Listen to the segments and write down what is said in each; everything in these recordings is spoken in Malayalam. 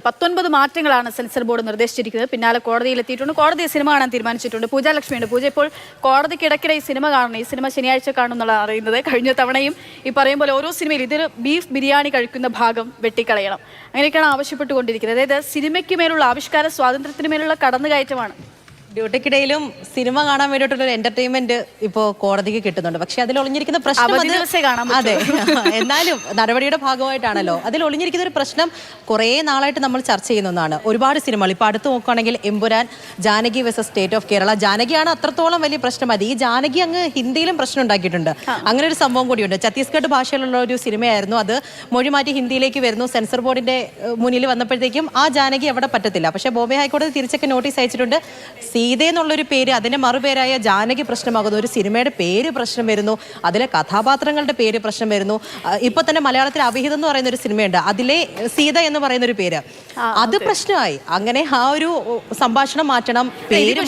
19 മാറ്റങ്ങളാണ് സെൻസർ ബോർഡ് നിർദ്ദേശിച്ചിരിക്കുന്നത്. പിന്നാലെ കോടതിയിലെത്തിയിട്ടുണ്ട്. കോടതി സിനിമ കാണാൻ തീരുമാനിച്ചിട്ടുണ്ട്. പൂജ ലക്ഷ്മിയുണ്ട്. പൂജ ഇപ്പോൾ കോടതിക്ക് ഇടയ്ക്കിടെ ഈ സിനിമ കാണണം, ഈ സിനിമ ശനിയാഴ്ച കാണും എന്നുള്ളതാണ് അറിയുന്നത്. കഴിഞ്ഞ തവണയും ഈ പറയും പോലെ ഓരോ സിനിമയിൽ ഇതൊരു ബീഫ് ബിരിയാണി കഴിക്കുന്ന ഭാഗം വെട്ടിക്കളയണം, അങ്ങനെയൊക്കെയാണ് ആവശ്യപ്പെട്ടുകൊണ്ടിരിക്കുന്നത്. അതായത് സിനിമയ്ക്ക് മേലുള്ള ആവിഷ്കാര സ്വാതന്ത്ര്യത്തിന് മേലുള്ള കടന്നുകയറ്റമാണ്. ഡ്യൂട്ടിക്കിടയിലും സിനിമ കാണാൻ വേണ്ടിയിട്ടുള്ള എന്റർടൈൻമെന്റ് ഇപ്പോൾ കോടതിക്ക് കിട്ടുന്നുണ്ട്. പക്ഷെ അതിൽ ഒളിഞ്ഞിരിക്കുന്ന പ്രശ്നം അതെ എന്നാലും നടപടിയുടെ ഭാഗമായിട്ടാണല്ലോ. അതിൽ ഒളിഞ്ഞിരിക്കുന്ന ഒരു പ്രശ്നം കുറേ നാളായിട്ട് നമ്മൾ ചർച്ച ചെയ്യുന്ന ഒന്നാണ്. ഒരുപാട് സിനിമകൾ ഇപ്പൊ അടുത്ത് നോക്കുകയാണെങ്കിൽ Empuraan, Janaki versus state of Kerala. ജാനകിയാണ് അത്രത്തോളം വലിയ പ്രശ്നമതി. ഈ ജാനകി അങ്ങ് ഹിന്ദിയിലും പ്രശ്നം ഉണ്ടാക്കിയിട്ടുണ്ട്. അങ്ങനെ ഒരു സംഭവം കൂടിയുണ്ട്. ഛത്തീസ്ഗഡ് ഭാഷയിലുള്ള ഒരു സിനിമയായിരുന്നു അത്. മൊഴി മാറ്റി ഹിന്ദിയിലേക്ക് വരുന്നു. സെൻസർ ബോർഡിന്റെ മുന്നിൽ വന്നപ്പോഴത്തേക്കും ആ ജാനകി അവിടെ പറ്റത്തില്ല. പക്ഷെ ബോംബെ ഹൈക്കോടതി തിരിച്ചൊക്കെ നോട്ടീസ് അയച്ചിട്ടുണ്ട്. സീത എന്നുള്ളൊരു പേര് അതിന്റെ മറുപേരായ ജാനകി പ്രശ്നമാകുന്നു. ഒരു സിനിമയുടെ പേര് പ്രശ്നം വരുന്നു, അതിലെ കഥാപാത്രങ്ങളുടെ പേര് പ്രശ്നം വരുന്നു. ഇപ്പൊ തന്നെ മലയാളത്തിൽ അവിഹിതം എന്ന് പറയുന്ന ഒരു സിനിമയുണ്ട്, അതിലെ സീത എന്ന് പറയുന്ന ഒരു പേര് അത് പ്രശ്നമായി. അങ്ങനെ ആ ഒരു സംഭാഷണം മാറ്റണം, പേര്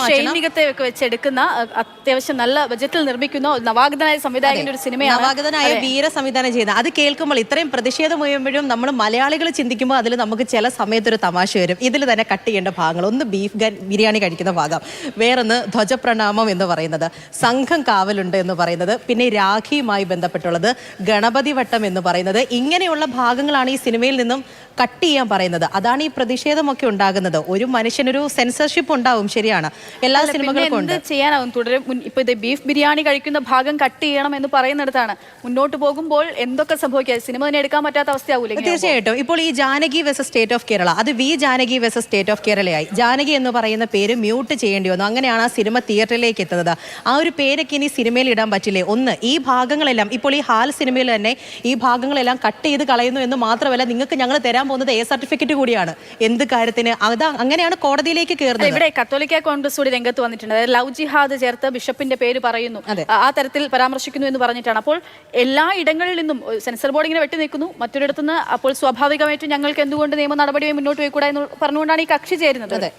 വെച്ചെടുക്കുന്ന അത്യാവശ്യം നല്ല ബജറ്റിൽ നിർമ്മിക്കുന്ന നവാഗതനായ സംവിധായകന്റെ ഒരു സിനിമയാണ്. നവാഗതനായ വീര സംവിധാനം ചെയ്യുന്നത്. അത് കേൾക്കുമ്പോൾ ഇത്രയും പ്രതിഷേധം ഉയരുമ്പോഴും നമ്മൾ മലയാളികൾ ചിന്തിക്കുമ്പോൾ അതിൽ നമുക്ക് ചില സമയത്തൊരു തമാശ വരും. ഇതിൽ തന്നെ കട്ട് ചെയ്യേണ്ട ഭാഗങ്ങൾ, ഒന്ന് ബീഫ് ബിരിയാണി കഴിക്കുന്ന ഭാഗം, വേറൊന്ന് ധ്വജപ്രണാമം എന്ന് പറയുന്നത്, സംഘം കാവലുണ്ട് എന്ന് പറയുന്നത്, പിന്നെ രാഖിയുമായി ബന്ധപ്പെട്ടുള്ളത്, ഗണപതി വട്ടം എന്ന് പറയുന്നത്. ഇങ്ങനെയുള്ള ഭാഗങ്ങളാണ് ഈ സിനിമയിൽ നിന്നും കട്ട് ചെയ്യാൻ പറയുന്നത്. അതാണ് ഈ പ്രതിഷേധമൊക്കെ ഉണ്ടാകുന്നത്. ഒരു മനുഷ്യനൊരു സെൻസർഷിപ്പ് ഉണ്ടാവും, ശരിയാണ്, എല്ലാ സിനിമകൾക്കും ഉണ്ട്. ചെയ്യാനാവും തുടരും. ഇപ്പൊ ഇത് ബീഫ് ബിരിയാണി കഴിക്കുന്ന ഭാഗം കട്ട് ചെയ്യണം എന്ന് പറയുന്നിടത്താണ് മുന്നോട്ട് പോകുമ്പോൾ എന്തൊക്കെ സംഭവിക്കുക, സിനിമ തന്നെ എടുക്കാൻ പറ്റാത്ത അവസ്ഥയാവൂലേ? തീർച്ചയായിട്ടും. ഇപ്പോൾ ഈ Janaki versus state of Kerala, അത് V Janaki versus state of കേരളയായി. ജാനകി എന്ന് പറയുന്ന പേര് മ്യൂട്ട് ചെയ്യേണ്ടി വന്നു. അങ്ങനെയാണ് ആ സിനിമ തിയേറ്ററിലേക്ക് എത്തുന്നത്. ആ ഒരു പേരൊക്കെ ഇനി സിനിമയിൽ ഇടാൻ പറ്റില്ലേ? ഒന്ന്, ഈ ഭാഗങ്ങളെല്ലാം ഇപ്പോൾ ഈ ഹാൽ സിനിമയിൽ തന്നെ ഈ ഭാഗങ്ങളെല്ലാം കട്ട് ചെയ്ത് കളയുന്നു എന്ന് മാത്രമല്ല, നിങ്ങൾക്ക് ഞങ്ങൾ തരാൻ പോകുന്നത് എ സർട്ടിഫിക്കറ്റ് കൂടിയാണ്. എന്ത് കാര്യത്തിന്? അത് അങ്ങനെയാണ് കോടതിയിലേക്ക് കയറുന്നത്. ഇവിടെ കത്തോലിക്ക കോൺഗ്രസ് കൂടി രംഗത്ത് വന്നിട്ടുണ്ട്. അതായത് ലവ് ജിഹാദ് ചേർത്ത് ബിഷപ്പിന്റെ പേര് പറയുന്നു, ആ തരത്തിൽ പരാമർശിക്കുന്നു എന്ന് പറഞ്ഞിട്ടാണ്. അപ്പോൾ എല്ലാ ഇടങ്ങളിൽ നിന്നും സെൻസർ ബോർഡ് ഇങ്ങനെ വെട്ടി നിൽക്കുന്നു, മറ്റൊരിടത്തുനിന്ന് അപ്പോൾ സ്വാഭാവികമായിട്ടും ഞങ്ങൾക്ക് എന്തുകൊണ്ട് നിയമ നടപടിയായി മുന്നോട്ട് പോയിക്കൂടാ എന്ന് പറഞ്ഞുകൊണ്ടാണ് ഈ കക്ഷി ചേരുന്നത്. അതെ,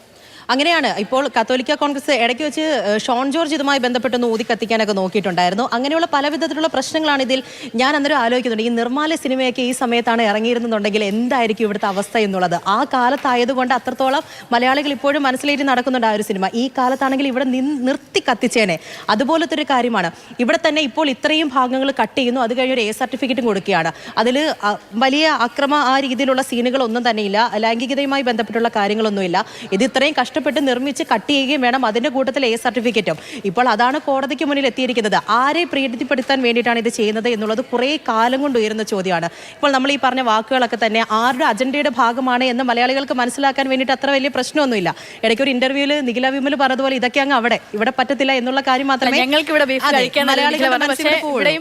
അങ്ങനെയാണ്. ഇപ്പോൾ കത്തോലിക്ക കോൺഗ്രസ് ഇടയ്ക്ക് വെച്ച് ഷോൺ ജോർജ് ഇതുമായി ബന്ധപ്പെട്ടൊന്ന് ഊതി കത്തിക്കാനൊക്കെ നോക്കിയിട്ടുണ്ടായിരുന്നു. അങ്ങനെയുള്ള പല വിധത്തിലുള്ള പ്രശ്നങ്ങളാണ് ഇതിൽ. ഞാൻ അന്നേരം ആലോചിക്കുന്നുണ്ട്, ഈ നിർമ്മാല്യ സിനിമയൊക്കെ ഈ സമയത്താണ് ഇറങ്ങിയിരുന്നുണ്ടെങ്കിൽ എന്തായിരിക്കും ഇവിടുത്തെ അവസ്ഥ എന്നുള്ളത്. ആ കാലത്തായതുകൊണ്ട് അത്രത്തോളം മലയാളികൾ ഇപ്പോഴും മനസ്സിലേറ്റ് നടക്കുന്നുണ്ട് ആ ഒരു സിനിമ. ഈ കാലത്താണെങ്കിൽ ഇവിടെ നിർത്തി കത്തിച്ചേനെ. അതുപോലത്തെ ഒരു കാര്യമാണ്. ഇവിടെ തന്നെ ഇപ്പോൾ ഇത്രയും ഭാഗങ്ങൾ കട്ട് ചെയ്യുന്നു, അത് കഴിഞ്ഞ് ഒരു എ സർട്ടിഫിക്കറ്റും കൊടുക്കുകയാണ്. അതിൽ വലിയ അക്രമ ആ രീതിയിലുള്ള സീനുകളൊന്നും തന്നെയില്ല, ലൈംഗികതയുമായി ബന്ധപ്പെട്ടുള്ള കാര്യങ്ങളൊന്നുമില്ല. ഇത് ഇത്രയും കഷ്ടപ്പെട്ട് നിർമ്മിച്ച് കട്ട് ചെയ്യുകയും വേണം, അതിന്റെ കൂട്ടത്തിൽ എ സർട്ടിഫിക്കറ്റും. ഇപ്പോൾ അതാണ് കോടതിക്ക് മുന്നിൽ എത്തിയിരിക്കുന്നത്. ആരെ പ്രീതിപ്പെടുത്താൻ വേണ്ടിയിട്ടാണ് ഇത് ചെയ്യുന്നത് എന്നുള്ളത് കുറേ കാലം കൊണ്ട് ഉയരുന്ന ചോദ്യമാണ്. ഇപ്പോൾ നമ്മൾ ഈ പറഞ്ഞ വാക്കുകളൊക്കെ തന്നെ ആരുടെ അജണ്ടയുടെ ഭാഗമാണ് എന്ന് മലയാളികൾക്ക് മനസ്സിലാക്കാൻ വേണ്ടിയിട്ട് അത്ര വലിയ പ്രശ്നമൊന്നുമില്ല. ഇടയ്ക്ക് ഒരു ഇന്റർവ്യൂവിൽ നിഖില വിമൽ പറഞ്ഞതുപോലെ ഇതൊക്കെ അങ്ങ് ഇവിടെ പറ്റത്തില്ല എന്നുള്ള കാര്യം മാത്രമേ ഞങ്ങൾക്ക് ഇവിടെ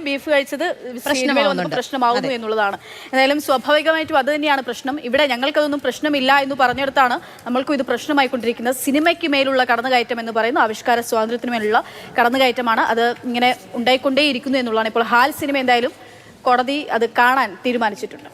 ബീഫ് കഴിച്ചത് പ്രശ്നമാകുന്നു എന്നുള്ളതാണ്. എന്തായാലും സ്വാഭാവികമായിട്ടും അത് തന്നെയാണ് പ്രശ്നം. ഇവിടെ ഞങ്ങൾക്കതൊന്നും പ്രശ്നമില്ല എന്ന് പറഞ്ഞെടുത്താണ് നമ്മൾക്കും ഇത് പ്രശ്നമായിക്കൊണ്ടിരിക്കുന്നത്. സിനിമയ്ക്ക് മേലുള്ള കടന്നുകയറ്റം എന്ന് പറയുന്ന ആവിഷ്കാര സ്വാതന്ത്ര്യത്തിന് മേലുള്ള കടന്നുകയറ്റമാണ്. അത് ഇങ്ങനെ ഉണ്ടായിക്കൊണ്ടേയിരിക്കുന്നു എന്നുള്ളതാണ്. ഇപ്പോൾ ഹാൽ സിനിമ എന്തായാലും കോടതി അത് കാണാൻ തീരുമാനിച്ചിട്ടുണ്ട്.